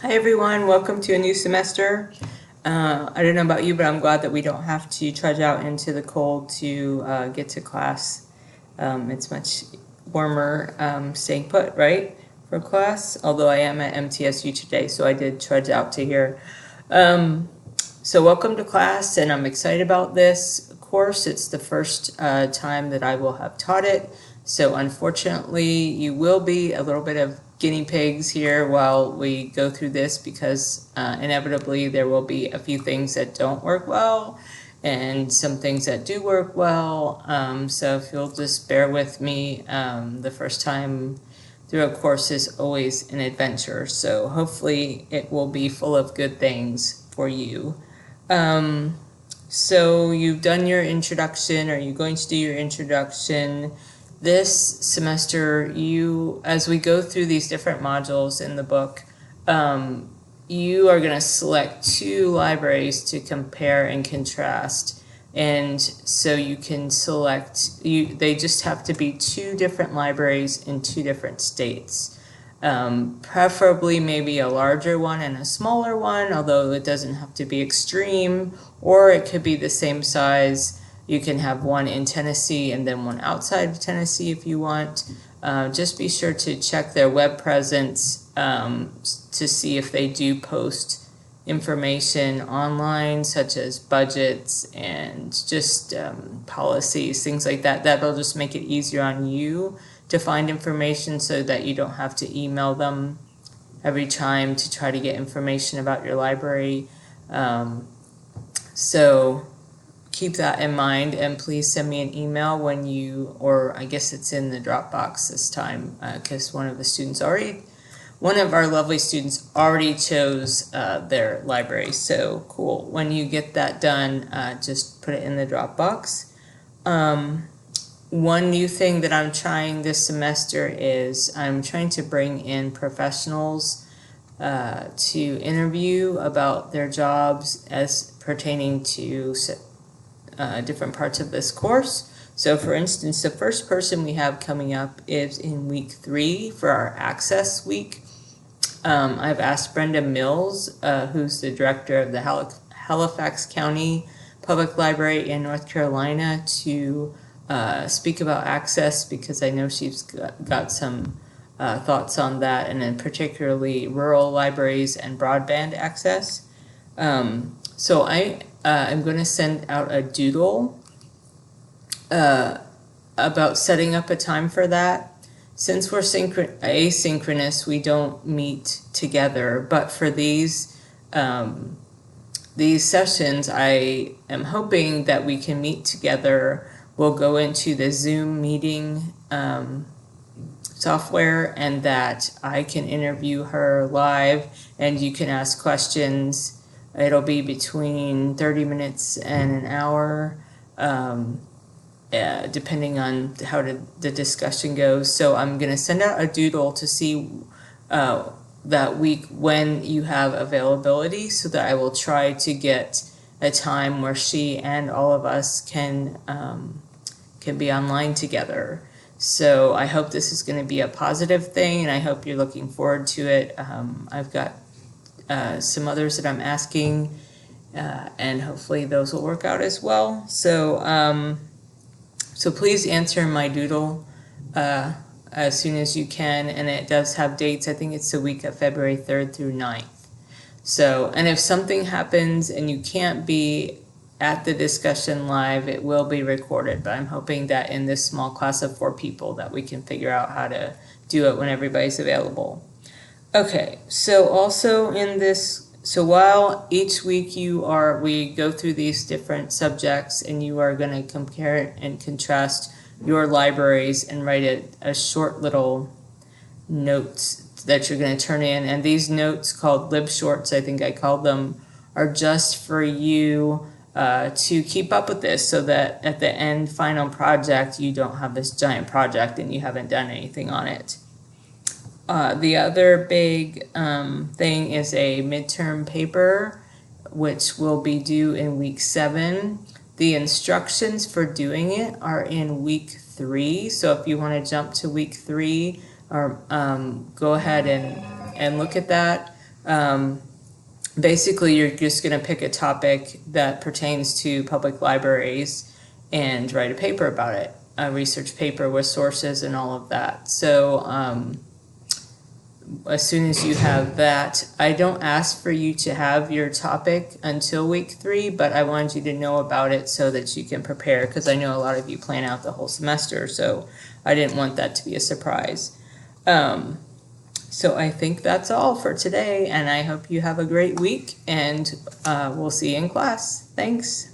Hi everyone, welcome to a new semester. I don't know about you, but I'm glad that we don't have to trudge out into the cold to get to class. It's much warmer staying put, right, for class, although I am at MTSU today, so I did trudge out to here. So welcome to class, and I'm excited about this course. It's the first time that I will have taught it, so unfortunately you will be a little bit of guinea pigs here while we go through this because inevitably there will be a few things that don't work well and some things that do work well. So if you'll just bear with me, the first time through a course is always an adventure. So hopefully it will be full of good things for you. So you've done your introduction, or you're going to do your introduction. This semester, as we go through these different modules in the book, you are going to select two libraries to compare and contrast. And so you can select, they just have to be two different libraries in two different states. Preferably maybe a larger one and a smaller one, although it doesn't have to be extreme, or it could be the same size. You can have one in Tennessee and then one outside of Tennessee if you want. Just be sure to check their web presence to see if they do post information online, such as budgets and just policies, things like that. That'll just make it easier on you to find information so that you don't have to email them every time to try to get information about your library. So keep that in mind, and please send me an email when you, or I guess it's in the Dropbox this time, because one of our lovely students already chose their library. So cool. When you get that done, just put it in the Dropbox. One new thing that I'm trying this semester is I'm trying to bring in professionals to interview about their jobs as pertaining to different parts of this course. So for instance, the first person we have coming up is in week 3 for our Access Week. I've asked Brenda Mills, who's the director of the Halifax County Public Library in North Carolina, to speak about access, because I know she's got some thoughts on that, and then particularly rural libraries and broadband access. So I am going to send out a doodle about setting up a time for that. Since we're asynchronous, we don't meet together, but for these sessions, I am hoping that we can meet together. We'll go into the Zoom meeting software, and that I can interview her live and you can ask questions. It'll be between 30 minutes and an hour, depending on how the discussion goes. So I'm going to send out a doodle to see that week when you have availability, so that I will try to get a time where she and all of us can be online together. So I hope this is going to be a positive thing, and I hope you're looking forward to it. I've got some others that I'm asking, and hopefully those will work out as well. So please answer my doodle as soon as you can, and it does have dates. I think it's the week of February 3rd through 9th. So, and if something happens and you can't be at the discussion live, it will be recorded, but I'm hoping that in this small class of 4 people that we can figure out how to do it when everybody's available. Okay, so also in this, so while each week we go through these different subjects, and you are going to compare and contrast your libraries and write a short little notes that you're going to turn in. And these notes, called LibShorts, I think I called them, are just for you to keep up with this, so that at the end final project you don't have this giant project and you haven't done anything on it. The other big thing is a midterm paper, which will be due in week 7. The instructions for doing it are in week 3. So if you want to jump to week 3, or go ahead and look at that. Basically, you're just going to pick a topic that pertains to public libraries and write a paper about it, a research paper with sources and all of that. So as soon as you have that, I don't ask for you to have your topic until week 3, but I wanted you to know about it so that you can prepare, because I know a lot of you plan out the whole semester, so I didn't want that to be a surprise. So I think that's all for today, and I hope you have a great week, and we'll see you in class. Thanks.